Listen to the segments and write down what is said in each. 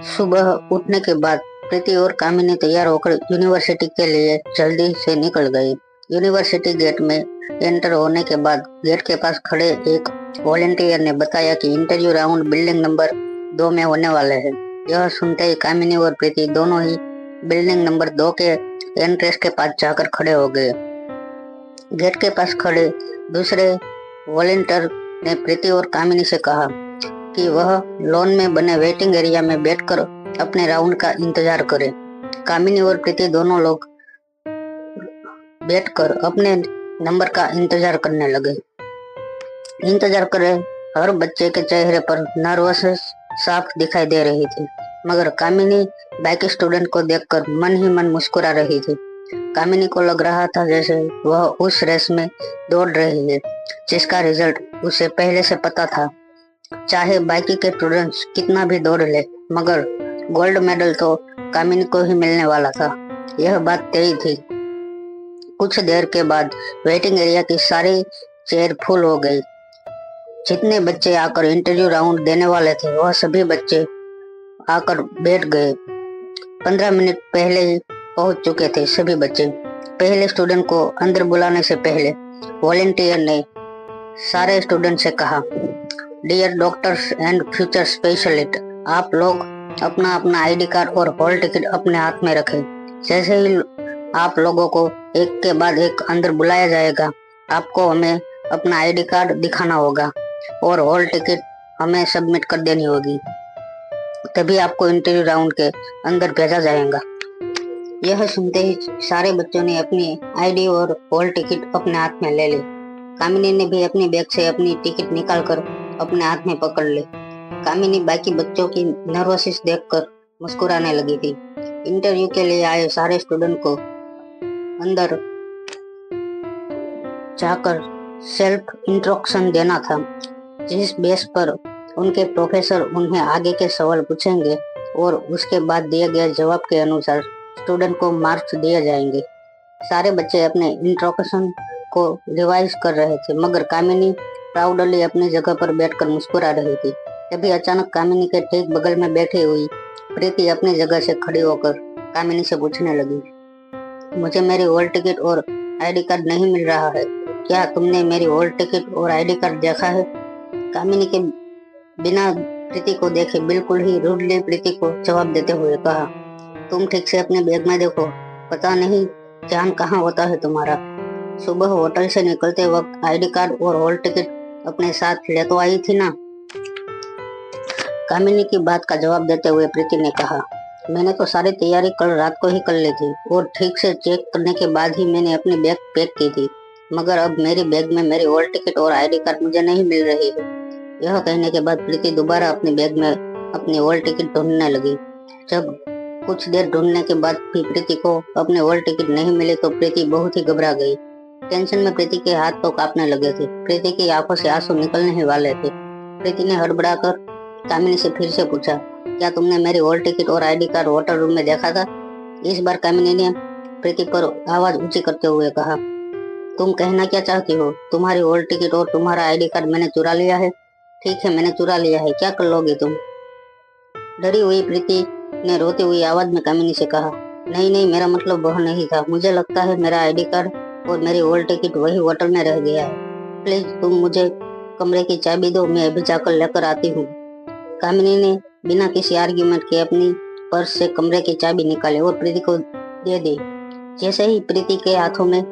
सुबह उठने के बाद प्रीति और कामिनी तैयार होकर यूनिवर्सिटी के लिए जल्दी से निकल गई। यूनिवर्सिटी गेट में एंटर होने के बाद गेट के पास खड़े एक वॉलेंटियर ने बताया कि इंटरव्यू राउंड बिल्डिंग नंबर 2 में होने वाले हैं। यह सुनते ही कामिनी और प्रीति दोनों ही बिल्डिंग नंबर 2 के एंट्रेंस के पास जाकर खड़े हो गए। गेट के पास खड़े दूसरे वॉलेंटियर ने प्रीति और कामिनी से कहा कि वह लॉन में बने वेटिंग एरिया में बैठकर अपने राउंड का इंतजार करें। कामिनी और प्रीति दोनों लोग बैठकर अपने नंबर का इंतजार करने लगे। इंतजार करे हर बच्चे के चेहरे पर नर्वसनेस साफ दिखाई दे रही थी, मगर कामिनी बाकी स्टूडेंट को देखकर मन ही मन मुस्कुरा रही थी। कामिनी को लग रहा था जैसे वह उस रेस में दौड़ रही है जिसका रिजल्ट उसे पहले से पता था। चाहे बाकी के स्टूडेंट्स कितना भी दौड़ ले, मगर गोल्ड मेडल तो कामिनी को ही मिलने वाला था, यह बात तय थी। कुछ देर के बाद वेटिंग एरिया की सारी चेयर फुल हो गई। जितने बच्चे आकर इंटरव्यू राउंड देने वाले थे वह सभी बच्चे आकर बैठ गए। 15 मिनट पहले ही पहुंच चुके थे सभी बच्चे। पहले स्टूडेंट को अंदर बुलाने से पहले वॉलेंटियर ने सारे स्टूडेंट से कहा, dear doctors and future specialist, आप लोग अपना अपना आईडी कार्ड और हॉल टिकट अपने हाथ में रखें। जैसे ही आप लोगों को एक के बाद एक अंदर बुलाया जाएगा, आपको हमें अपना आईडी कार्ड दिखाना होगा और हॉल टिकट हमें सबमिट कर देनी होगी, तभी आपको इंटरव्यू राउंड के अंदर भेजा जाएगा। यह सुनते ही सारे बच्चों ने अपनी आईडी और हॉल टिकट अपने हाथ में ले ली। कामिनी ने भी अपनी बैग से अपनी टिकट निकालकर अपने हाथ में पकड़ ली। कामिनी बाकी बच्चों की नर्वसनेस देखकर मुस्कुराने लगी थी। इंटरव्यू के लिए आए सारे स्टूडेंट को अंदर जाकर सेल्फ इंट्रोडक्शन देना था, जिस बेस पर उनके प्रोफेसर उन्हें आगे के सवाल पूछेंगे और उसके बाद दिए गए जवाब के अनुसार स्टूडेंट को मार्क्स दिए जाएंगे। सारे बच्चे अपने इंट्रोडक्शन को रिवाइज कर रहे थे, मगर कामिनी प्राउडली अपनी जगह पर बैठकर मुस्कुरा रही थी। तभी अचानक कामिनी के ठीक बगल में बैठी हुई प्रीति अपनी जगह से खड़ी होकर कामिनी से पूछने लगी, मुझे मेरी हॉल टिकट और आईडी कार्ड नहीं मिल रहा है, क्या तुमने मेरी हॉल टिकट और आईडी कार्ड देखा है? कामिनी के बिना प्रीति को देखे बिल्कुल ही रूडली प्रीति को जवाब देते हुए कहा, तुम ठीक से अपने बैग में देखो, पता नहीं ध्यान कहाँ होता है तुम्हारा। सुबह होटल से निकलते वक्त आईडी कार्ड और हॉल टिकट अपने साथ ले तो आई थी ना? कामिनी की बात का जवाब देते हुए प्रीति ने कहा, मैंने तो सारी तैयारी कल रात को ही कर ली थी और ठीक से चेक करने के बाद ही मैंने अपनी बैग पैक की थी, मगर अब मेरी बैग में मेरी हॉल टिकट और आईडी कार्ड मुझे नहीं मिल रही है। यह कहने के बाद प्रीति दोबारा अपनी बैग में अपनी हॉल टिकट ढूंढने लगी। जब कुछ देर ढूंढने के बाद भी प्रीति को अपने हॉल टिकट नहीं मिले तो प्रीति बहुत ही घबरा गई। टेंशन में प्रीति के हाथ तो कांपने लगे थे। प्रीति की आंखों से आंसू निकलने ही वाले थे। प्रीति ने हड़बड़ाकर कामिनी से फिर से पूछा, क्या तुमने मेरी हॉल टिकट और आईडी कार्ड होटल रूम में देखा था? इस बार कामिनी ने प्रीति पर आवाज ऊंची करते हुए कहा, तुम कहना क्या चाहती हो? तुम्हारी हॉल टिकट और तुम्हारा आईडी कार्ड मैंने चुरा लिया है? ठीक है, मैंने चुरा लिया है, क्या कर लोगे तुम? डरी हुई प्रीति ने रोती हुई आवाज में कामिनी से कहा, नहीं नहीं, मेरा मतलब वह नहीं था। मुझे लगता है मेरा आईडी कार्ड और मेरी हॉल टिकट वही होटल में रह गया है। प्लीज तुम मुझे कमरे की चाबी दो, मैं अभी जाकर लेकर आती हूँ। कामिनी ने बिना किसी आर्ग्यूमेंट के अपनी पर्स से कमरे की चाबी निकाली और प्रीति को दे दी। जैसे ही प्रीति के हाथों में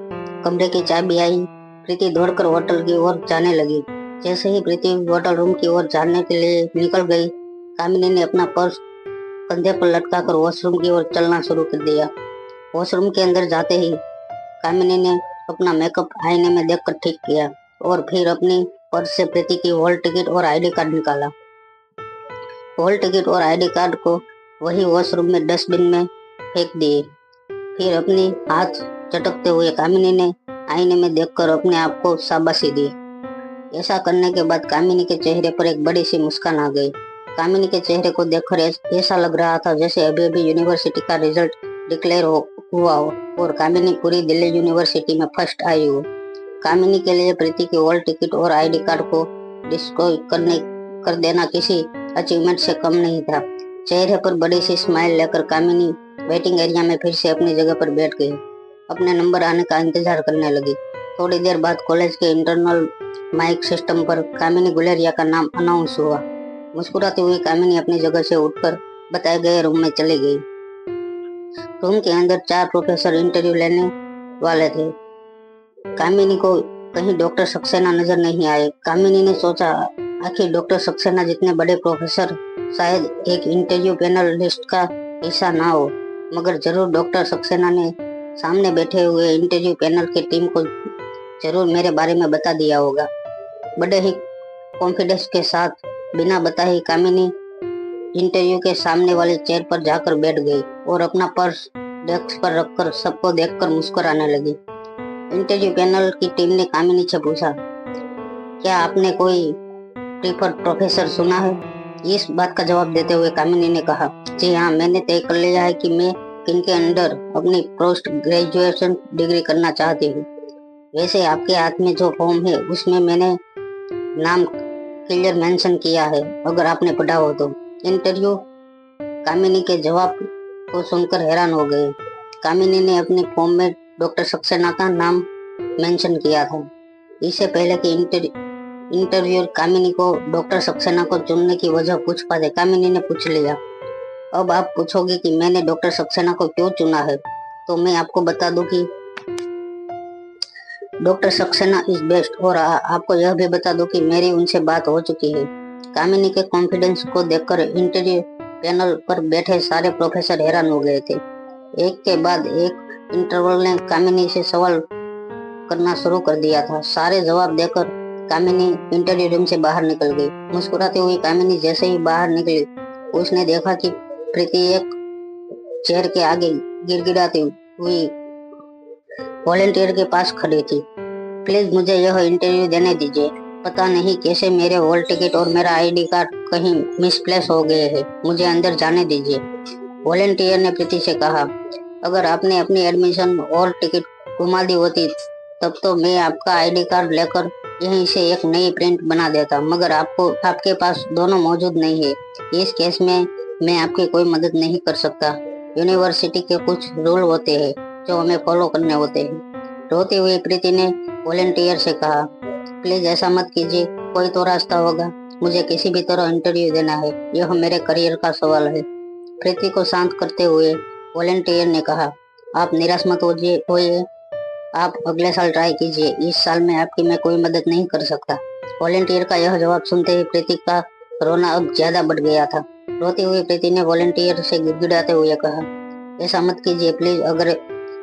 कमरे की चाबी आई, प्रीति दौड़कर होटल की ओर जाने लगी। जैसे ही प्रीति होटल रूम की ओर जाने के लिए निकल गई, कामिनी ने अपना पर्स कंधे पर लटकाकर वॉशरूम की ओर चलना शुरू कर दिया। वॉशरूम के अंदर जाते ही कामिनी ने अपना मेकअप आईने में देखकर ठीक किया और फिर अपनी पर्स से प्रीति की हॉल टिकट और आईडी कार्ड निकाला। हॉल टिकट और आईडी कार्ड को वही वॉशरूम में डस्टबिन में फेंक दिए। फिर अपनी हाथ चटकते हुए कामिनी ने आईने में देखकर अपने आप को शाबाशी दी। ऐसा करने के बाद कामिनी के चेहरे पर एक बड़ी सी मुस्कान आ गई। कामिनी के चेहरे को देखकर ऐसा लग रहा था जैसे अभी अभी यूनिवर्सिटी का रिजल्ट डिक्लेयर हुआ हो और कामिनी पूरी दिल्ली यूनिवर्सिटी में फर्स्ट आई हो। कामिनी के लिए प्रीति की हॉल टिकट और आईडी कार्ड को डिस्ट्रॉय कर देना किसी अचीवमेंट से कम नहीं था। चेहरे पर बड़ी सी स्माइल लेकर कामिनी वेटिंग एरिया में फिर से अपनी जगह पर बैठ गई। अपने नंबर आने का इंतजार करने लगी। थोड़ी देर बाद कॉलेज के इंटरनल माइक सिस्टम पर कामिनी गुलेरिया का नाम अनाउंस हुआ। मुस्कुराती हुई कामिनी अपनी जगह से उठकर बताए गए रूम में चली गई। रूम के अंदर 4 प्रोफेसर इंटरव्यू लेने वाले थे। कामिनी को कहीं डॉक्टर सक्सेना नजर नहीं आए। कामिनी ने सोचा, आखिर डॉक्टर सक्सेना जितने बड़े प्रोफेसर शायद एक इंटरव्यू पैनल लिस्ट का हिस्सा ना हो, मगर जरूर डॉक्टर सक्सेना ने सामने बैठे हुए इंटरव्यू पैनल की टीम को जरूर मेरे बारे में बता दिया होगा। बड़े ही कॉन्फिडेंस के साथ बिना बताए कामिनी इंटरव्यू के सामने वाले चेयर पर जाकर बैठ गई और अपना पर्स डेस्क पर रखकर सबको देखकर मुस्कुराने लगी। इंटरव्यू पैनल की टीम ने कामिनी से पूछा, क्या आपने कोई प्रीफर्ड प्रोफेसर सुना है? इस बात का जवाब देते हुए कामिनी ने कहा, जी हाँ, मैंने तय कर लिया है कि मैं किनके अंडर अपनी पोस्ट ग्रेजुएशन डिग्री करना चाहती हूँ। वैसे आपके हाथ में जो फॉर्म है उसमें मैंने नाम क्लियर मेंशन किया है, अगर आपने पढ़ा हो तो। इंटरव्यू कामिनी के जवाब को सुनकर हैरान हो गए। कामिनी ने अपने फॉर्म में डॉक्टर सक्सेना का नाम मेंशन किया था। इससे पहले कि इंटरव्यूअर कामिनी को डॉक्टर सक्सेना को चुनने की वजह पूछ पाते, कामिनी ने पूछ लिया, अब आप पूछोगे कि मैंने डॉक्टर सक्सेना को क्यों चुना है, तो मैं आपको बता दूं कि डॉक्टर सक्सेना इज बेस्ट, और आपको यह भी बता दूं कि मेरी उनसे बात हो चुकी है। कामिनी के कॉन्फिडेंस को देखकर इंटरव्यू पैनल पर बैठे सारे प्रोफेसर हैरान हो गए थे। एक के बाद एक इंटरवल ने कामिनी से सवाल करना शुरू कर दिया था। सारे जवाब देकर कामिनी इंटरव्यू रूम से बाहर निकल गई। मुस्कुराती हुई कामिनी जैसे ही बाहर निकली, उसने देखा कि प्रीति एक चेयर के आगे गिड़गिड़ाती हुई वॉलेंटियर के पास खड़ी थी। प्लीज मुझे यह इंटरव्यू देने दीजिए। पता नहीं कैसे मेरे हॉल टिकट और मेरा आईडी कार्ड कहीं मिसप्लेस हो गए हैं, मुझे अंदर जाने दीजिए। वॉलेंटियर ने प्रीति से कहा, अगर आपने अपनी एडमिशन और टिकट घुमा दी होती तब तो मैं आपका आईडी कार्ड लेकर यहीं से एक नई प्रिंट बना देता, मगर आपके पास दोनों मौजूद नहीं है। इस केस में मैं आपकी कोई मदद नहीं कर सकता। यूनिवर्सिटी के कुछ रूल होते हैं जो हमें फॉलो करने होते हैं। रोती हुई प्रीति ने वॉलेंटियर से कहा, प्लीज ऐसा मत कीजिए, कोई तो रास्ता होगा, मुझे किसी भी तरह इंटरव्यू देना है, यह मेरे करियर का सवाल है। प्रीति को शांत करते हुए वॉलेंटियर ने कहा, आप निराश मत होइए, आप अगले साल ट्राई कीजिए, इस साल में आपकी मैं कोई मदद नहीं कर सकता। वॉलेंटियर का यह जवाब सुनते ही प्रीति का रोना अब ज्यादा बढ़ गया था। रोती हुई प्रीति ने वॉलेंटियर से गिड़गिड़ाते हुए कहा, ऐसा मत कीजिए प्लीज, अगर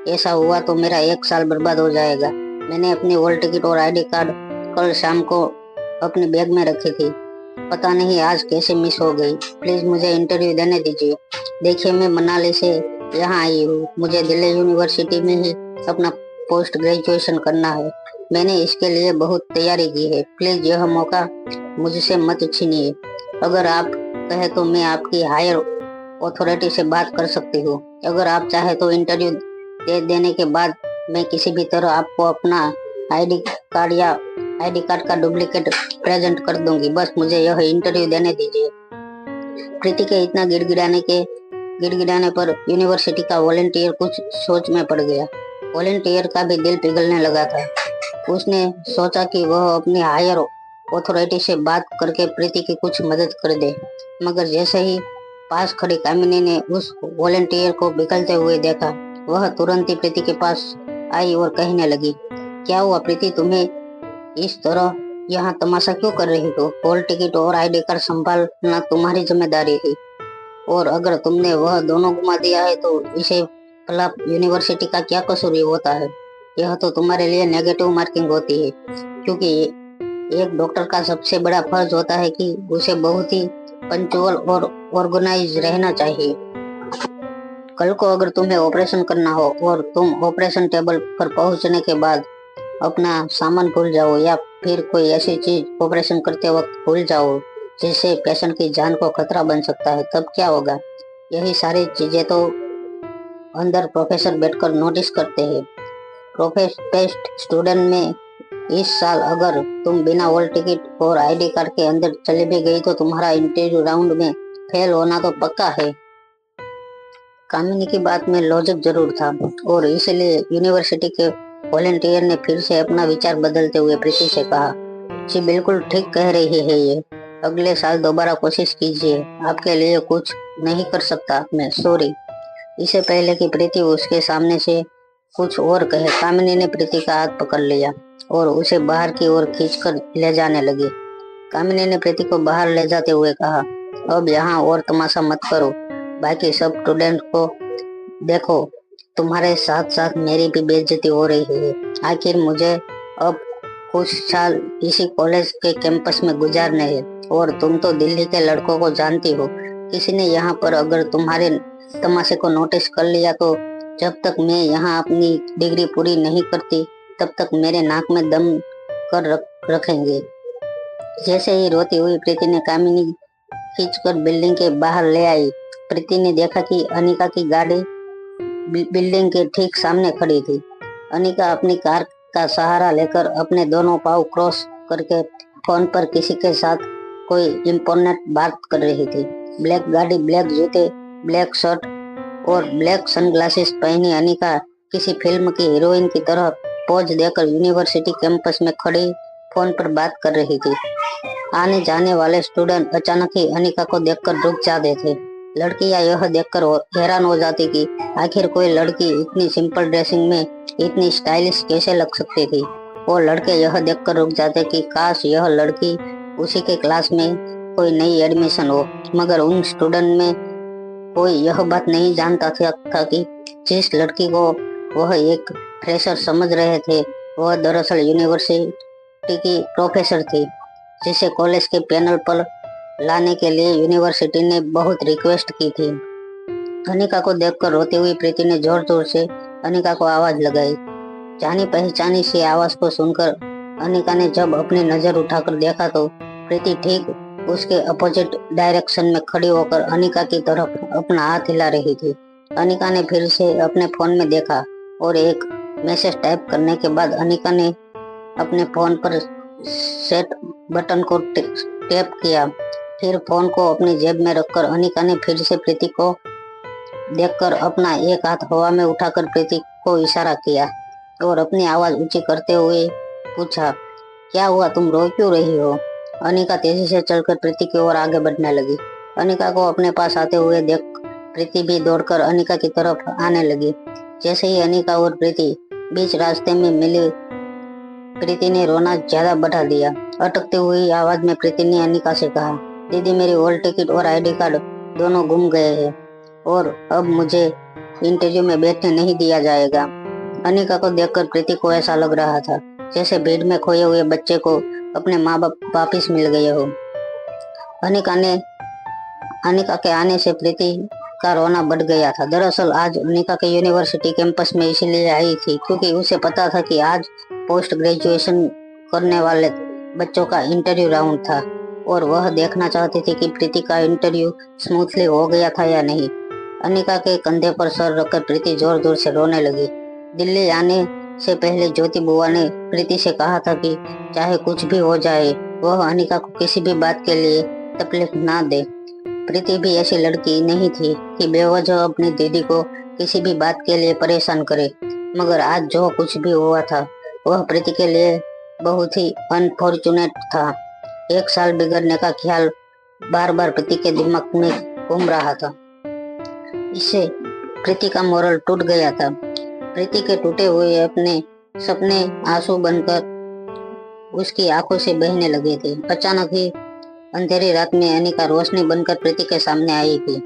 ऐसा हुआ तो मेरा 1 साल बर्बाद हो जाएगा। मैंने अपनी हॉल टिकट और आईडी कार्ड कल शाम को अपने बैग में रखी थी, पता नहीं आज कैसे मिस हो गई। प्लीज मुझे इंटरव्यू देने दीजिए। देखिए, मैं मनाली से यहाँ आई हूँ, मुझे दिल्ली यूनिवर्सिटी में ही अपना पोस्ट ग्रेजुएशन करना है। मैंने इसके लिए बहुत तैयारी की है, प्लीज यह मौका मुझसे मत छीनिए। अगर आप कहे तो मैं आपकी हायर अथॉरिटी से बात कर सकती हूँ। अगर आप चाहे तो इंटरव्यू दे देने के बाद मैं किसी भी तरह आपको अपना आईडी कार्ड का डुप्लीकेट प्रेजेंट कर दूंगी, बस मुझे यह इंटरव्यू देने दीजिए। प्रीति के इतना गिड़गिड़ाने पर यूनिवर्सिटी का वॉलेंटियर कुछ सोच में पड़ गया। वॉलेंटियर का भी दिल पिघलने लगा था। उसने सोचा कि वह अपनी हायर अथॉरिटी से बात करके प्रीति की कुछ मदद कर दे, मगर जैसे ही पास खड़ी कामिनी ने उस वॉलेंटियर को पिघलते हुए देखा, वह तुरंत ही प्रीति के पास आई और कहने लगी, क्या हुआ प्रीति, तुम्हें इस तरह यहाँ तमाशा क्यों कर रही हो? हॉल टिकट और आईडी कार्ड संभालना तुम्हारी जिम्मेदारी थी, और अगर तुमने वह दोनों घुमा दिया है तो इसे भला यूनिवर्सिटी का क्या कसूर होता है? यह तो तुम्हारे लिए नेगेटिव मार्किंग होती है, क्योंकि एक डॉक्टर का सबसे बड़ा फर्ज होता है कि उसे बहुत ही पंक्चुअल और ऑर्गेनाइज रहना चाहिए। कल को अगर तुम्हें ऑपरेशन करना हो और तुम ऑपरेशन टेबल पर पहुंचने के बाद अपना सामान भूल जाओ, या फिर कोई ऐसी चीज ऑपरेशन करते वक्त भूल जाओ जिससे पेशेंट की जान को खतरा बन सकता है, तब क्या होगा? यही सारी चीजें तो अंदर प्रोफेसर बैठकर नोटिस करते हैं। बेस्ट स्टूडेंट में इस साल अगर तुम बिना हॉल टिकट और आईडी कार्ड के अंदर चले भी गई तो तुम्हारा इंटरव्यू राउंड में फेल होना तो पक्का है। कामिनी की बात में लॉजिक जरूर था और इसलिए यूनिवर्सिटी के वॉलेंटियर ने फिर से अपना विचार बदलते हुए प्रीति से कहा, जी बिल्कुल ठीक कह रही है ये। अगले साल दोबारा कोशिश कीजिए। आपके लिए कुछ नहीं कर सकता मैं, सॉरी। इससे पहले कि प्रीति उसके सामने से कुछ और कहे, कामिनी ने प्रीति का हाथ पकड़ लिया और उसे बाहर की ओर खींचकर ले जाने लगी। कामिनी ने प्रीति को बाहर ले जाते हुए कहा, अब यहाँ और तमाशा मत करो, बाकी सब स्टूडेंट को देखो, तुम्हारे साथ साथ मेरी भी बेइज्जती हो रही है। आखिर मुझे अब कुछ साल इसी कॉलेज के कैंपस में गुजारने हैं और तुम तो दिल्ली के लड़कों को जानती हो। किसी ने यहाँ पर अगर तुम्हारे तमाशे को नोटिस कर लिया तो जब तक मैं यहाँ अपनी डिग्री पूरी नहीं करती तब तक मेरे नाक में दम कर रखेंगे। जैसे ही रोती हुई प्रीति ने कामिनी खींचकर बिल्डिंग के बाहर ले आई, प्रीति ने देखा कि अनिका की गाड़ी बिल्डिंग के ठीक सामने खड़ी थी। अनिका अपनी कार का सहारा लेकर अपने दोनों पाँव क्रॉस करके फोन पर किसी के साथ कोई इम्पोर्टेंट बात कर रही थी। ब्लैक गाड़ी, ब्लैक जूते, ब्लैक शर्ट और ब्लैक सनग्लासेस पहनी अनिका किसी फिल्म की हीरोइन की तरह पोज देकर यूनिवर्सिटी कैंपस में खड़ी फोन पर बात कर रही थी। आने जाने वाले स्टूडेंट अचानक ही अनिका को देखकर रुक जाते थे। लड़कियां यह देखकर हैरान हो जाती कि आखिर कोई लड़की इतनी सिंपल ड्रेसिंग में इतनी स्टाइलिश कैसे लग सकती थी। और लड़के यह देखकर रुक जाते कि काश यह लड़की उसी के क्लास में कोई नई एडमिशन हो। मगर उन स्टूडेंट में कोई यह बात नहीं जानता था कि जिस लड़की को वह एक फ्रेशर समझ रहे थे वह दरअसल यूनिवर्सिटी की प्रोफेसर थी, जिसे कॉलेज के पैनल पर लाने के लिए यूनिवर्सिटी ने बहुत रिक्वेस्ट की थी। अनिका को देखकर रोती हुई प्रीति ने जोर जोर से अनिका को आवाज लगाई। जानी पहचानी सी आवाज को सुनकर अनिका ने जब अपनी नजर उठाकर देखा तो प्रीति ठीक उसके अपोजिट डायरेक्शन में खड़ी होकर अनिका की तरफ अपना हाथ हिला रही थी। अनिका ने फिर से अपने फोन में देखा और एक मैसेज टाइप करने के बाद अनिका ने अपने फोन पर सेट बटन को टैप किया। फिर फोन को अपनी जेब में रखकर अनिका ने फिर से प्रीति को देखकर अपना एक हाथ हवा में उठाकर प्रीति को इशारा किया और अपनी आवाज ऊंची करते हुए पूछा, क्या हुआ, तुम रो क्यों रही हो? अनिका तेजी से चलकर प्रीति की ओर आगे बढ़ने लगी। अनिका को अपने पास आते हुए देख प्रीति भी दौड़कर अनिका की तरफ आने लगी। जैसे ही अनिका और प्रीति बीच रास्ते में मिली, प्रीति ने रोना ज्यादा बढ़ा दिया। अटकती हुई आवाज में प्रीति ने अनिका से कहा, दीदी मेरी हॉल टिकट और आईडी कार्ड दोनों गुम गए हैं और अब मुझे इंटरव्यू में बैठने नहीं दिया जाएगा। अनिका को देखकर प्रीति को ऐसा लग रहा था जैसे भीड़ में खोए हुए बच्चे को अपने माँ बाप वापिस मिल गए हो। अनिका के आने से प्रीति का रोना बढ़ गया था। दरअसल आज अनिका के यूनिवर्सिटी कैंपस में इसलिए आई थी क्योंकि उसे पता था कि आज पोस्ट ग्रेजुएशन करने वाले बच्चों का इंटरव्यू राउंड था और वह देखना चाहती थी कि प्रीति का इंटरव्यू स्मूथली हो गया था या नहीं। अनिका के कंधे पर सर रखकर प्रीति जोर जोर से रोने लगी। दिल्ली आने से पहले ज्योति बुआ ने प्रीति से कहा था कि चाहे कुछ भी हो जाए वह अनिका को किसी भी बात के लिए तकलीफ ना दे। प्रीति भी ऐसी लड़की नहीं थी कि बेवजह अपनी दीदी को किसी भी बात के लिए परेशान करे। मगर आज जो कुछ भी हुआ था वह प्रीति के लिए बहुत ही अनफॉर्चुनेट था। एक साल बिगड़ने का ख्याल बार बार प्रीति के दिमाग में घूम रहा था। इससे प्रीति का मोरल टूट गया था। प्रीति के टूटे हुए अपने सपने आंसू बनकर उसकी आंखों से बहने लगे थे। अचानक ही अंधेरी रात में अनिका रोशनी बनकर प्रीति के सामने आई थी।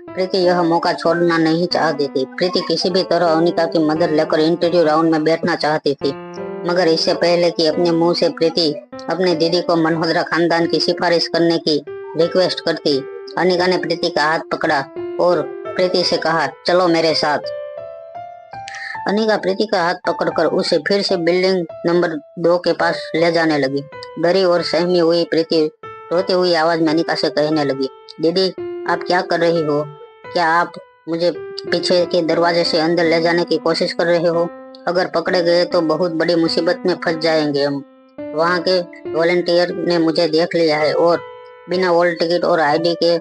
प्रीति यह मौका छोड़ना नहीं चाहती थी। प्रीति किसी भी तरह अनिका की मदद लेकर इंटरव्यू राउंड में बैठना चाहती थी। मगर इससे पहले कि अपने मुंह से प्रीति अपनी दीदी को मल्होत्रा खानदान की सिफारिश करने की रिक्वेस्ट करती, अनिका ने प्रीति का हाथ पकड़ा और प्रीति से कहा, चलो मेरे साथ। अनिका प्रीति का हाथ पकड़कर उसे फिर से बिल्डिंग नंबर 2 के पास ले जाने लगी। डरी और सहमी हुई प्रीति रोती हुई आवाज में अनिका से कहने लगी, दीदी आप क्या कर रही हो? क्या आप मुझे पीछे के दरवाजे से अंदर ले जाने की कोशिश कर रहे हो? अगर पकड़े गए तो बहुत बड़ी मुसीबत में फंस जाएंगे हम। वहाँ के वॉलंटियर ने मुझे देख लिया है और बिना हॉल टिकट और आईडी के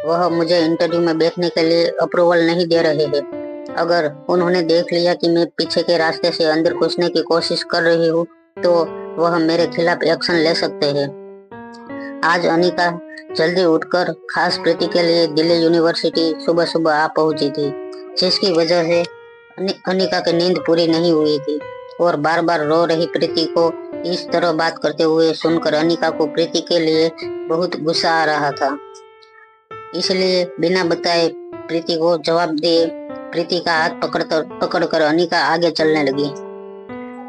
वह मुझे इंटरव्यू में बैठने के लिए अप्रूवल नहीं दे रहे हैं। अगर उन्होंने देख लिया कि मैं पीछे के रास्ते से अंदर घुसने की कोशिश कर रही हूँ तो वह मेरे खिलाफ एक्शन ले सकते हैं। आज अनिका जल्दी उठकर खास प्रीति के लिए दिल्ली यूनिवर्सिटी सुबह सुबह आ पहुंची थी, जिसकी वजह से अनिका की नींद पूरी नहीं हुई थी और बार बार रो रही प्रीति को इस तरह बात करते हुए सुनकर अनिका को प्रीति के लिए बहुत गुस्सा आ रहा था। इसलिए बिना बताए प्रीति को जवाब दिए प्रीति का हाथ पकड़कर अनिका आगे चलने लगी।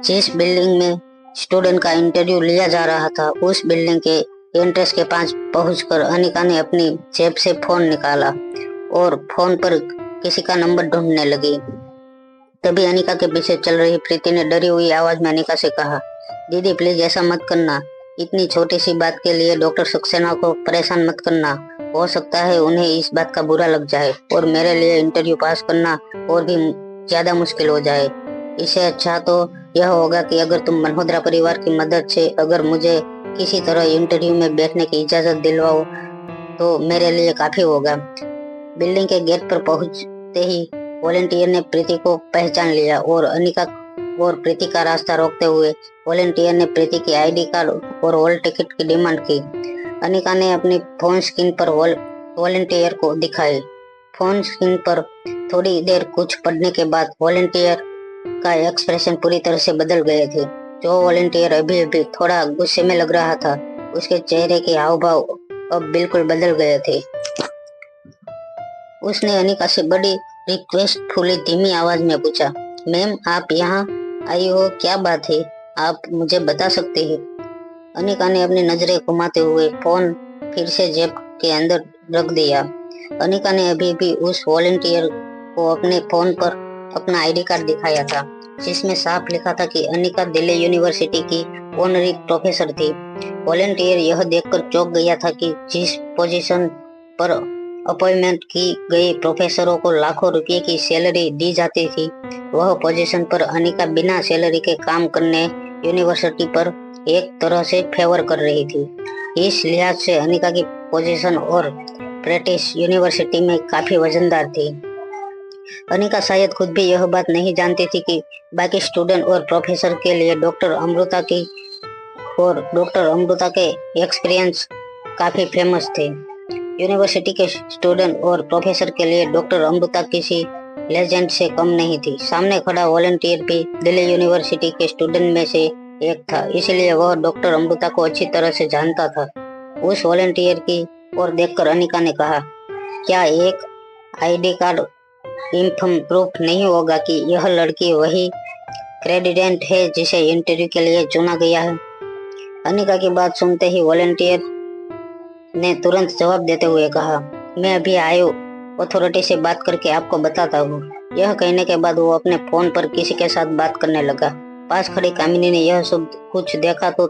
जिस बिल्डिंग में स्टूडेंट का इंटरव्यू लिया जा रहा था उस बिल्डिंग के एंट्रेंस के पास पहुंचकर अनिका ने अपनी जेब से फोन निकाला और फोन पर किसी का नंबर ढूंढने लगी। तभी अनिका के पीछे चल रही प्रीति ने डरी हुई आवाज में अनिका से कहा, दीदी प्लीज ऐसा मत करना, इतनी छोटी सी बात के लिए डॉक्टर सक्सेना को परेशान मत करना। हो सकता है उन्हें इस बात का बुरा लग जाए और मेरे लिए इंटरव्यू पास करना और भी ज्यादा मुश्किल हो जाए। इससे अच्छा तो यह होगा कि अगर तुम मल्होत्रा परिवार की मदद से अगर मुझे किसी तरह इंटरव्यू में बैठने की इजाजत दिलवाओ तो मेरे लिए काफी होगा। बिल्डिंग के गेट पर पहुंचते ही वॉलेंटियर ने प्रीति को पहचान लिया और अनिका और प्रीति का रास्ता रोकते हुए वॉलेंटियर ने प्रीति की आईडी कार्ड और हॉल टिकट की डिमांड की। अनिका ने अपनी फोन स्क्रीन पर वॉलेंटियर को दिखाई। फोन स्क्रीन पर थोड़ी देर कुछ पढ़ने के बाद वॉलेंटियर का एक्सप्रेशन पूरी तरह से बदल गए थे। जो वॉलेंटियर अभी अभी थोड़ा गुस्से में लग रहा था उसके चेहरे के हाव भाव अब बिल्कुल बदल गए थे। उसने अनिका से बड़ी रिक्वेस्टफुली धीमी आवाज में पूछा, मैम आप यहाँ आई हो, क्या बात है, आप मुझे बता सकते हैं? अनिका ने अपनी नजरें घुमाते हुए फोन फिर से जेब के अंदर रख दिया। अनिका ने अभी भी उस वॉलेंटियर को अपने फोन पर अपना आईडी कार्ड दिखाया था जिसमें साफ लिखा था कि अनिका दिल्ली यूनिवर्सिटी की ऑनरी प्रोफेसर थी। वॉलेंटियर यह देखकर चौंक गया था कि जिस पोजीशन पर अपॉइंटमेंट की गई प्रोफेसरों को लाखों रुपए की सैलरी दी जाती थी वह पोजीशन पर अनिका बिना सैलरी के काम करने यूनिवर्सिटी पर एक तरह से फेवर कर रही थी। इस लिहाज से अनिका की पोजीशन और ब्रिटिश यूनिवर्सिटी में काफी वजनदार थी। अनिका शायद खुद भी यह बात नहीं जानती थी कि बाकी स्टूडेंट और प्रोफेसर के लिए डॉक्टर अमृता के एक्सपीरियंस काफी फेमस थे। यूनिवर्सिटी के स्टूडेंट और प्रोफेसर के लिए डॉक्टर अमृता किसी लेजेंड से कम नहीं थी। सामने खड़ा वॉलंटियर भी दिल्ली यूनिवर्सिटी के स्टूडेंट में से एक था, इसलिए वह डॉक्टर अमृता को अच्छी तरह से जानता था। उस वॉलंटियर की ओर देखकर अनिका ने कहा, क्या एक आईडी कार्ड इन्फॉर्म प्रूफ नहीं होगा कि यह लड़की वही कैंडिडेट है जिसे इंटरव्यू के लिए चुना गया है? अनिका की बात सुनते ही वॉलंटियर ने तुरंत जवाब देते हुए कहा, मैं अभी आयु अथॉरिटी से बात करके आपको बताता हूँ। यह कहने के बाद वो अपने फोन पर किसी के साथ बात करने लगा। पास खड़ी कामिनी ने यह सब कुछ देखा तो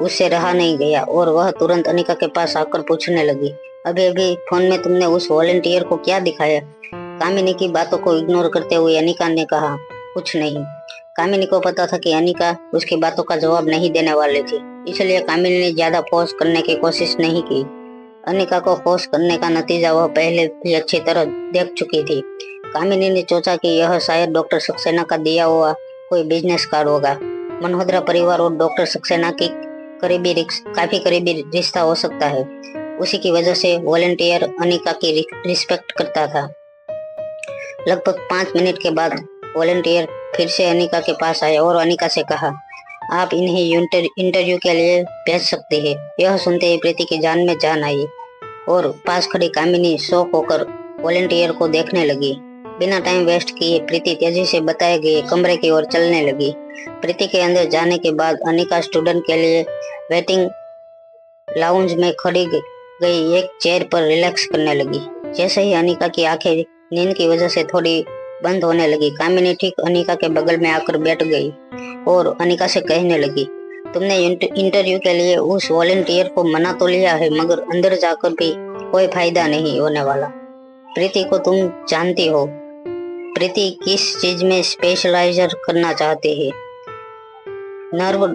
उससे रहा नहीं गया और वह तुरंत अनिका के पास आकर पूछने लगी, अभी अभी फोन में तुमने उस वॉलंटियर को क्या दिखाया? कामिनी की बातों को इग्नोर करते हुए अनिका ने कहा, कुछ नहीं। कामिनी को पता था कि अनिका उसकी बातों का जवाब नहीं देने वाली थी, इसलिए कामिनी ने ज्यादा फोर्स करने की कोशिश नहीं की। अनिका को फोर्स करने का नतीजा वह पहले भी अच्छी तरह देख चुकी थी। कामिनी ने सोचा कि यह शायद डॉक्टर सक्सेना का दिया हुआ कोई बिजनेस कार्ड होगा। मल्होत्रा परिवार और डॉक्टर सक्सेना की काफी करीबी रिश्ता हो सकता है। उसी की वजह से वॉलंटियर अनिका की रिस्पेक्ट करता था। लगभग 5 मिनट के बाद वॉलंटियर फिर से अनिका के पास आया और अनिका से कहा, आप इन्हें इंटरव्यू के लिए भेज सकते हैं। यह सुनते ही प्रीति की जान में जान आई और पास खड़ी कामिनी शॉक होकर वॉलंटियर को देखने लगी। बिना टाइम वेस्ट किए प्रीति तेजी से बताए गए कमरे की ओर चलने लगी। प्रीति के अंदर जाने के बाद अनिका स्टूडेंट के लिए वेटिंग लाउंज में खड़ी गई एक चेयर पर रिलैक्स करने लगी। जैसे ही अनिका की आंखें नींद की वजह से थोड़ी बंद होने लगी, कामिनी ठीक अनिका के बगल में आकर बैठ गई और अनिका से कहने लगी, तुमने इंटरव्यू के लिए उस वॉलंटियर को मना तो लिया है मगर अंदर जाकर भी कोई फायदा नहीं होने वाला। प्रीति को तुम जानती हो। प्रीति किस चीज में स्पेशलाइजर करना चाहते हैं? नर्व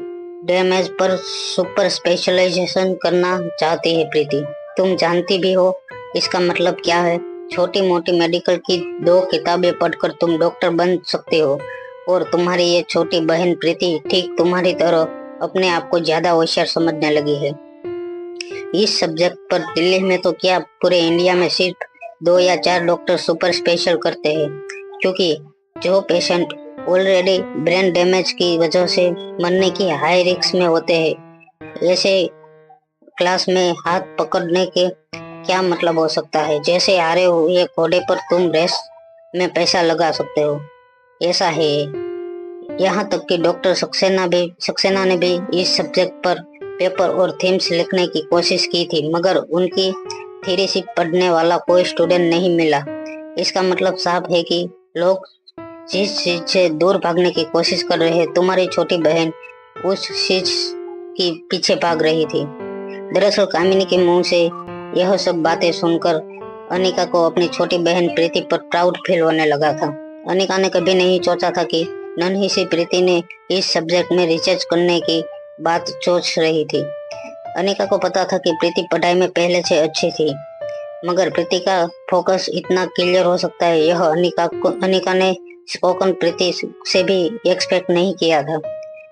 डैमेज पर सुपर स्पेशलाइजेशन करना चाहती है प्रीति। तुम जानती भी हो इसका मतलब क्या है? छोटी मोटी मेडिकल की 2 किताबें पढ़कर तुम डॉक्टर बन सकते हो और तुम्हारी ये छोटी बहन प्रीति ठीक तुम्हारी तरह अपने आप को ज्यादा होशियार समझने लगी है। इस सब्जेक्ट पर दिल्ली में तो क्या पूरे इंडिया में सिर्फ 2 या 4 डॉक्टर सुपर स्पेशल करते हैं, क्योंकि जो पेशेंट ऑलरेडी ब्रेन डैमेज की वजह से मरने की हाई रिस्क में होते हैं, ऐसे क्लास में हाथ पकड़ने के क्या मतलब हो सकता है? जैसे हारे हुए घोड़े पर तुम रेस में पैसा लगा सकते हो, ऐसा है। यहाँ तक कि डॉक्टर सक्सेना ने भी इस सब्जेक्ट पर पेपर और थीम्स लिखने की कोशिश की थी, मगर उनकी थ्योरी सीट पढ़ने वाला कोई स्टूडेंट नहीं मिला। इसका मतलब साफ है कि लोग जिस चीज से दूर भागने की कोशिश कर रहे हैं, तुम्हारी छोटी बहन उस चीज की पीछे भाग रही थी। दरअसल कामिनी के मुंह से यह सब बातें सुनकर अनिका को अपनी छोटी बहन प्रीति पर प्राउड फील होने लगा था। अनिका ने कभी नहीं सोचा था कि नन्ही सी प्रीति ने इस सब्जेक्ट में रिसर्च करने की बात सोच रही थी। अनिका को पता था कि प्रीति पढ़ाई में पहले से अच्छी थी, मगर प्रीति का फोकस इतना क्लियर हो सकता है, यह अनिका ने स्पोकन प्रीति से भी एक्सपेक्ट नहीं किया था।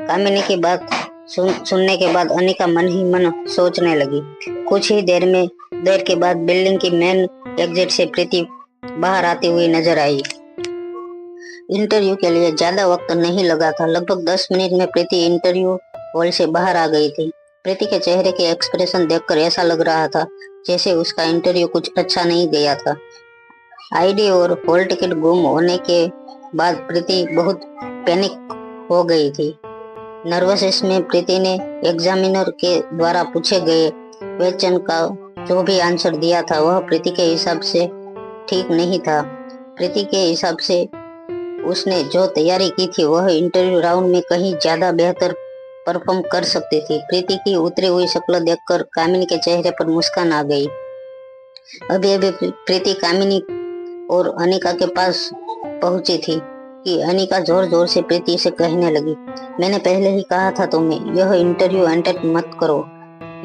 कामिनी की बात सुनने के बाद अनिका मन ही मन सोचने लगी। कुछ ही देर के बाद बिल्डिंग की मेन एग्जिट से प्रीति बाहर आती हुई नजर आई। इंटरव्यू के लिए ज्यादा वक्त नहीं लगा था। लगभग 10 मिनट में प्रीति इंटरव्यू हॉल से बाहर आ गई थी। प्रीति के चेहरे के एक्सप्रेशन देखकर ऐसा लग रहा था जैसे उसका इंटरव्यू कुछ अच्छा नहीं गया था। आईडी और हॉल टिकट गुम होने के बाद प्रीति बहुत पैनिक हो गई थी। नर्वस में प्रीति ने एग्जामिनर के द्वारा पूछे गए क्वेश्चन का जो भी आंसर दिया था वह प्रीति के हिसाब से ठीक नहीं था। प्रीति के हिसाब से उसने जो तैयारी की थी वह इंटरव्यू राउंड में कहीं ज्यादा बेहतर परफॉर्म कर सकती थी। प्रीति की उतरी हुई शक्ल देखकर कामिनी के चेहरे पर मुस्कान आ गई। अभी अभी प्रीति कामिनी और अनिका के पास पहुंची थी कि अनिका जोर जोर से प्रीति से कहने लगी, मैंने पहले ही कहा था तुम्हें यह इंटरव्यू अटेंड मत करो,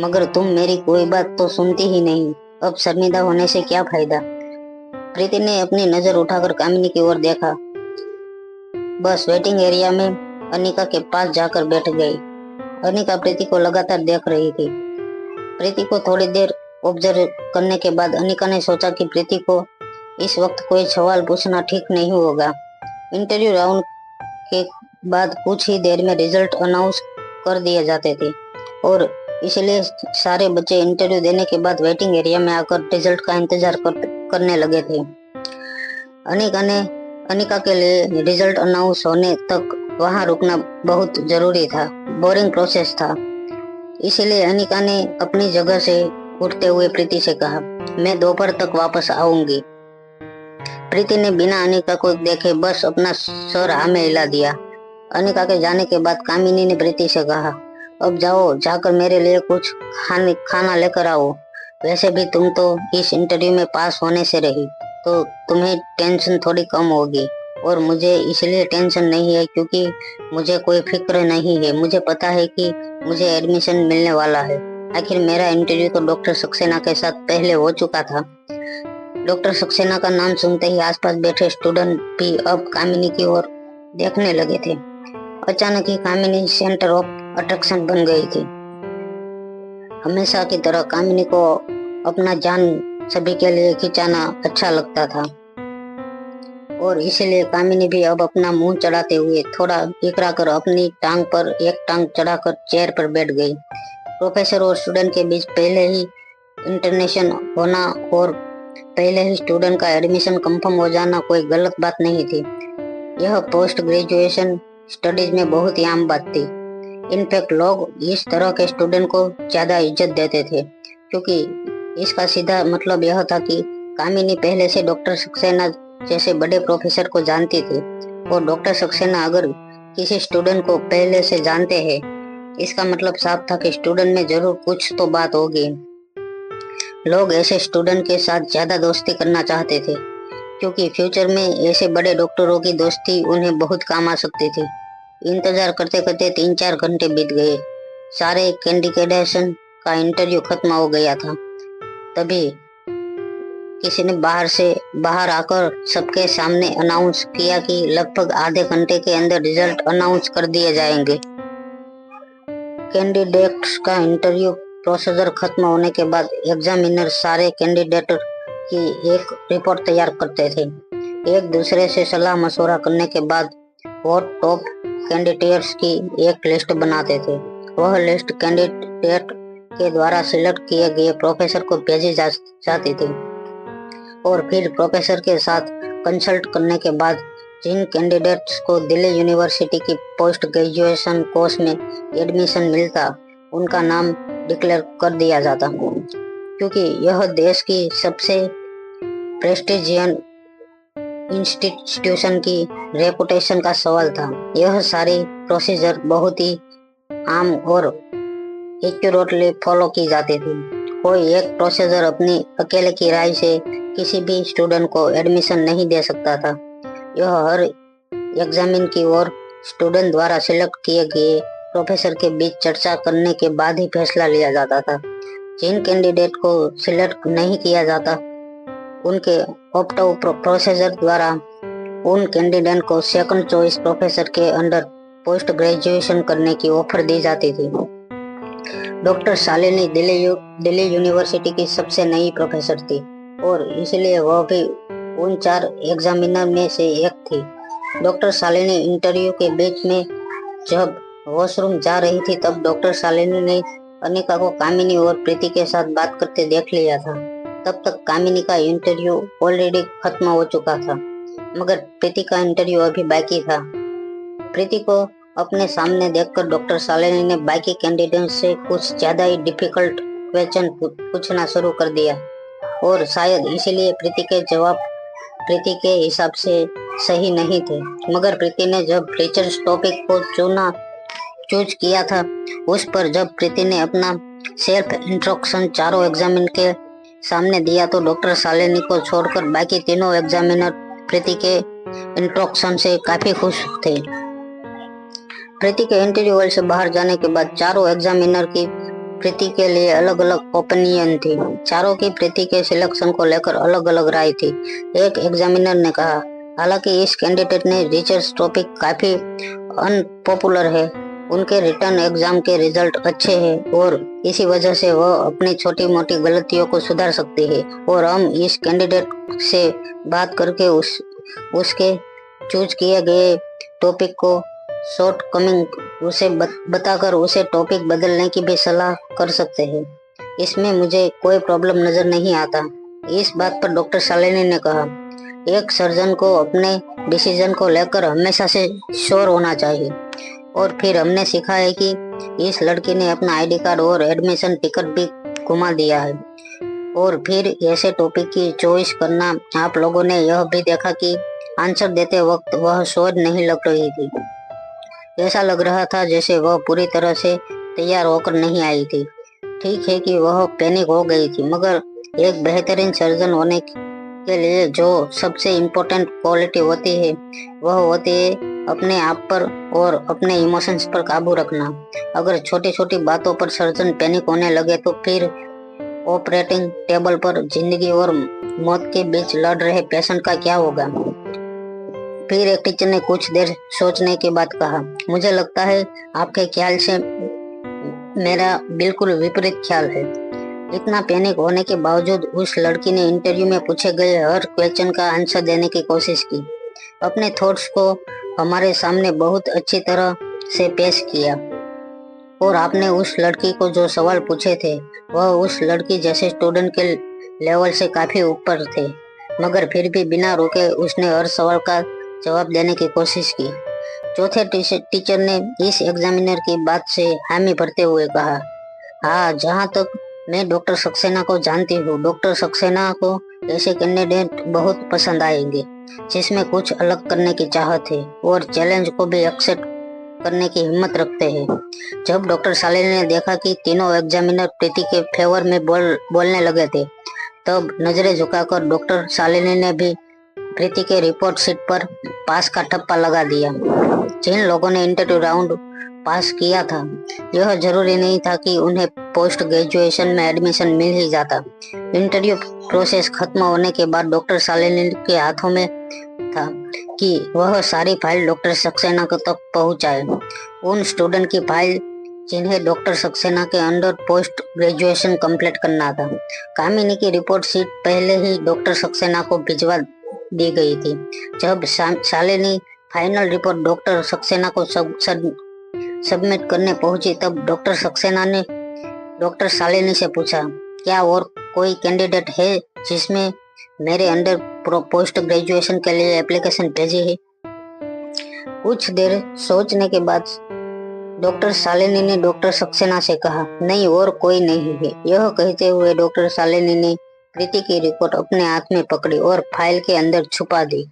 मगर तुम मेरी कोई बात तो सुनती ही नहीं। अब शर्मिंदा होने से क्या फायदा? प्रीति ने अपनी नजर उठाकर कामिनी की ओर देखा। बस वेटिंग एरिया में अनिका के पास जाकर बैठ गई। अनिका प्रीति को लगातार देख रही थी। प्रीति को थोड़ी देर ऑब्जर्व करने के बाद अनिका ने सोचा कि प्रीति को इस वक्त कोई सवाल पूछना ठीक नहीं होगा। इंटरव्यू राउंड के बाद कुछ ही देर में रिजल्ट अनाउंस कर दिए जाते थे और इसलिए सारे बच्चे इंटरव्यू देने के बाद वेटिंग एरिया में आकर रिजल्ट का इंतजार करने लगे थे। अनिका के लिए रिजल्ट अनाउंस होने तक वहां रुकना बहुत जरूरी था। बोरिंग प्रोसेस था। इसलिए अनिका ने अपनी जगह से उठते हुए प्रीति से कहा, मैं दोपहर तक वापस आऊंगी। प्रीति ने बिना अनिका को देखे बस अपना सर हाँ में हिला दिया। अनिका के जाने के बाद कामिनी ने प्रीति से कहा, अब जाओ, जाकर मेरे लिए कुछ खाना लेकर आओ। वैसे भी तुम तो इस इंटरव्यू में पास होने से रही, तो तुम्हें टेंशन थोड़ी कम होगी और मुझे इसलिए टेंशन नहीं है क्योंकि मुझे कोई फिक्र नहीं है। मुझे पता है कि मुझे एडमिशन मिलने वाला है। आखिर मेरा इंटरव्यू तो डॉक्टर सक्सेना के साथ पहले हो चुका था। डॉक्टर सक्सेना का नाम सुनते ही आसपास बैठे स्टूडेंट भी अब कामिनी की ओर देखने लगे थे। अचानक ही कामिनी सेंटर ऑफ अट्रैक्शन बन गई थी। हमेशा की तरह कामिनी को अपना जान सभी के लिए खिंचाना अच्छा लगता था और इसलिए कामिनी भी अब अपना मुंह चढ़ाते हुए थोड़ा इकरा कर अपनी टांग पर एक टांग चढ़ाकर चेयर पर बैठ गई। प्रोफेसर और स्टूडेंट के बीच पहले ही इंटरनेशन होना और पहले ही स्टूडेंट का एडमिशन कंफर्म हो जाना कोई गलत बात नहीं थी। यह पोस्ट ग्रेजुएशन स्टडीज में बहुत ही आम बात थी। इनफैक्ट लोग इस तरह के स्टूडेंट को ज्यादा इज्जत देते थे, क्योंकि इसका सीधा मतलब यह था कि कामिनी पहले से डॉक्टर सक्सेना जैसे बड़े प्रोफेसर को जानती थी और डॉक्टर सक्सेना अगर किसी स्टूडेंट को पहले से जानते हैं, इसका मतलब साफ था कि स्टूडेंट में जरूर कुछ तो बात होगी। लोग ऐसे स्टूडेंट के साथ ज्यादा दोस्ती करना चाहते थे, क्योंकि फ्यूचर में ऐसे बड़े डॉक्टरों की दोस्ती उन्हें बहुत काम आ सकती थी। इंतजार करते करते 3-4 घंटे बीत गए। सारे कैंडिडेट्स का इंटरव्यू खत्म हो गया था। तभी किसी ने बाहर आकर सबके सामने अनाउंस किया कि लगभग आधे घंटे के अंदर रिजल्ट अनाउंस कर दिए जाएंगे। कैंडिडेट्स का इंटरव्यू प्रोसीजर खत्म होने के बाद एग्जामिनर सारे कैंडिडेट की एक रिपोर्ट तैयार करते थे। एक दूसरे से सलाह मशवरा करने के बाद वो टॉप कैंडिडेट्स की एक लिस्ट बनाते थे। वह लिस्ट कैंडिडेट के द्वारा सिलेक्ट किए गए प्रोफेसर को भेजी जाती थी और फिर प्रोफेसर के साथ कंसल्ट करने के बाद जिन कैंडिडेट्स को दिल्ली यूनिवर्सिटी की पोस्ट ग्रेजुएशन कोर्स में एडमिशन मिलता उनका नाम डिक्लेयर कर दिया जाता, क्योंकि यह देश की सबसे प्रेस्टिजियस इंस्टीट्यूशन की रेपुटेशन का सवाल था। यह सारी प्रोसीजर बहुत ही आम और एक्यूरेटली फॉलो की जाती थी। कोई एक प्रोसीजर अपनी अकेले की राय से किसी भी स्टूडेंट को एडमिशन नहीं दे सकता था। यह हर एग्जामिन की और स्टूडेंट द्वारा सिलेक्ट किए गए प्रोफेसर के बीच चर्चा करने के बाद ही फैसला लिया जाता था। जिन कैंडिडेट को सिलेक्ट नहीं किया जाता उनके ऑप्ट आउट प्रोसीजर द्वारा उन कैंडिडेट को सेकंड चॉइस प्रोफेसर के अंडर पोस्ट ग्रेजुएशन करने की ऑफर दी जाती थी। डॉक्टर शालिनी दिल्ली यूनिवर्सिटी की सबसे नई प्रोफेसर थी और इसलिए वह भी उन 4 एग्जामिनर में से एक थी। डॉक्टर शालिनी इंटरव्यू के बीच में जब वॉशरूम जा रही थी तब डॉक्टर शालिनी ने अनिका को कामिनी और प्रीति के साथ बात करते देख लिया था। तब तक कामिनी का इंटरव्यू ऑलरेडी खत्म हो चुका था, मगर प्रीति का इंटरव्यू अभी बाकी था। प्रीति को अपने सामने देखकर डॉक्टर शालिनी ने बाकी कैंडिडेट से कुछ ज्यादा ही डिफिकल्ट क्वेश्चन पूछना शुरू कर दिया और शायद इसीलिए प्रीति के जवाब प्रीति के हिसाब से सही नहीं थे। मगर प्रीति ने जब टीचर्स टॉपिक को चूज किया था उस पर जब प्रीति ने अपना सेल्फ इंट्रोडक्शन चारों एग्जामिन के सामने दिया तो डॉक्टर शालिनी को छोड़कर बाकी तीनों एग्जामिनर प्रीति के इंट्रोडक्शन से काफी खुश थे। प्रीति के इंटरव्यू हॉल से बाहर जाने के बाद चारों एग्जामिनर की प्रीति के लिए अलग अलग ओपिनियन थी। चारों की प्रीति के सिलेक्शन को लेकर अलग अलग राय थी। एक एग्जामिनर ने कहा, हालांकि इस कैंडिडेट ने रिसर्च टॉपिक काफी अनपॉपुलर है, उनके रिटर्न एग्जाम के रिजल्ट अच्छे हैं और इसी वजह से वह अपनी छोटी मोटी गलतियों को सुधार सकती है और हम इस कैंडिडेट से बात करके उसके चूज किए गए टॉपिक को शॉर्ट कमिंग उसे बताकर उसे टॉपिक बदलने की भी सलाह कर सकते हैं। इसमें मुझे कोई प्रॉब्लम नजर नहीं आता। इस बात पर डॉक्टर शालिनी ने कहा, एक सर्जन को अपने डिसीजन को लेकर हमेशा से श्योर होना चाहिए और फिर हमने सीखा है कि इस लड़की ने अपना आईडी कार्ड और एडमिशन टिकट भी घुमा दिया है और फिर ऐसे टॉपिक की चॉइस करना। आप लोगों ने यह भी देखा कि आंसर देते वक्त वह सोच नहीं लग रही थी। ऐसा लग रहा था जैसे वह पूरी तरह से तैयार होकर नहीं आई थी। ठीक है कि वह पैनिक हो गई थी, मगर एक बेहतरीन सर्जन होने के लिए जो सबसे इम्पोर्टेंट क्वालिटी होती है वह होती है अपने आप पर और अपने इमोशंस पर काबू रखना। अगर छोटी छोटी बातों पर सर्जन पैनिक होने लगे तो फिर ऑपरेटिंग टेबल पर जिंदगी और मौत के बीच लड़ रहे पेशेंट का क्या होगा। फिर एक टीचर ने कुछ देर सोचने के बाद कहा, मुझे लगता है आपके ख्याल से मेरा बिल्कुल विपरीत ख्याल है। इतना पैनिक होने के बावजूद उस लड़की ने इंटरव्यू में पूछे गए हर क्वेश्चन का आंसर देने की कोशिश की। अपने थॉट्स को हमारे सामने बहुत अच्छी तरह से पेश किया और आपने उस लड़की को जो सवाल पूछे थे वह उस लड़की जैसे स्टूडेंट के लेवल से काफी ऊपर थे, मगर फिर भी बिना रुके उसने हर सवाल का जवाब देने की कोशिश की। चौथे टीचर ने इस एग्जामिनर की बात से हामी भरते हुए कहा, हाँ, जहाँ तक मैं डॉक्टर सक्सेना को जानती हूँ, डॉक्टर सक्सेना को ऐसे कैंडिडेट बहुत पसंद आएंगे जिसमें कुछ अलग करने की चाहत है और चैलेंज को भी एक्सेप्ट करने की हिम्मत रखते हैं। जब डॉक्टर शालिनी ने देखा कि तीनों एग्जामिनर प्रीति के फेवर में बोलने लगे थे तब नजरें झुकाकर डॉक्टर शालिनी ने भी प्रीति के रिपोर्ट शीट पर पास का ठप्पा लगा दिया। जिन लोगों ने इंटरव्यू राउंड पास किया था। यह जरूरी नहीं था कि उन्हें पोस्ट ग्रेजुएशन में एडमिशन मिल ही जाता। इंटरव्यू प्रोसेस खत्म होने के बाद डॉक्टर शालिनी के हाथों में था कि वह सारी फाइल डॉक्टर सक्सेना तक पहुंचाए। उन स्टूडेंट की फाइल जिन्हें डॉक्टर सक्सेना के अंडर पोस्ट ग्रेजुएशन कंप्लीट करना था। कामिनी की रिपोर्ट शीट पहले ही डॉक्टर सक्सेना को भिजवा दी गई थी। जब Shalini final report doctor Saxena को सबमिट करने पहुंची, तब डॉक्टर सक्सेना ने डॉक्टर शालिनी से पूछा, क्या और कोई कैंडिडेट है जिसमें मेरे अंडर पोस्ट ग्रेजुएशन के लिए एप्लीकेशन भेजी है? कुछ देर सोचने के बाद डॉक्टर शालिनी ने डॉक्टर सक्सेना से कहा, नहीं, और कोई नहीं है। यह कहते हुए डॉक्टर शालिनी ने प्रीति की रिपोर्ट अपने हाथ में पकड़ी और फाइल के अंदर छुपा दी।